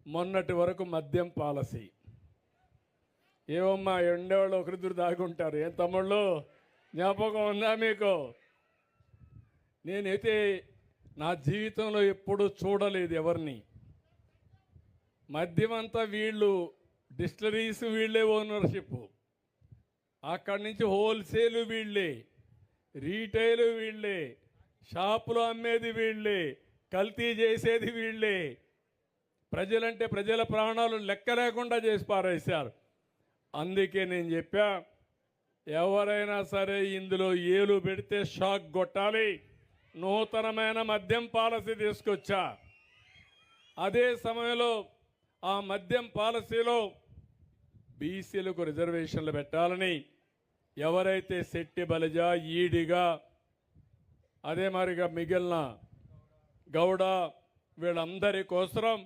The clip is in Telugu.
మొన్నటి వరకు మద్యం పాలసీ. ఏమమ్మా ఎండేవాళ్ళు ఒకరిద్దరు దాగుంటారు, ఏం తమ్ముళ్ళు జ్ఞాపకం ఉందా మీకు? నేనైతే నా జీవితంలో ఎప్పుడూ చూడలేదు ఎవరిని. మద్యం అంతా వీళ్ళు, డిస్టిలరీస్ వీళ్ళే ఓనర్షిప్, అక్కడి నుంచి హోల్సేల్ వీళ్ళే, రీటైల్ వీళ్ళే, షాపులో అమ్మేది వీళ్ళే, కల్తీ చేసేది వీళ్ళే. ప్రజలంటే ప్రజల ప్రాణాలు లెక్క లేకుండా చేసి పారేశారు. అందుకే నేను చెప్పా, ఎవరైనా సరే ఇందులో ఏలు పెడితే షాక్ కొట్టాలి. నూతనమైన మద్యం పాలసీ తీసుకొచ్చా. అదే సమయంలో ఆ మద్యం పాలసీలో బీసీలకు రిజర్వేషన్లు పెట్టాలని, ఎవరైతే శెట్టి బలిజ ఈడిగా అదే మరిగా మిగిలిన గౌడ వీళ్ళందరి కోసం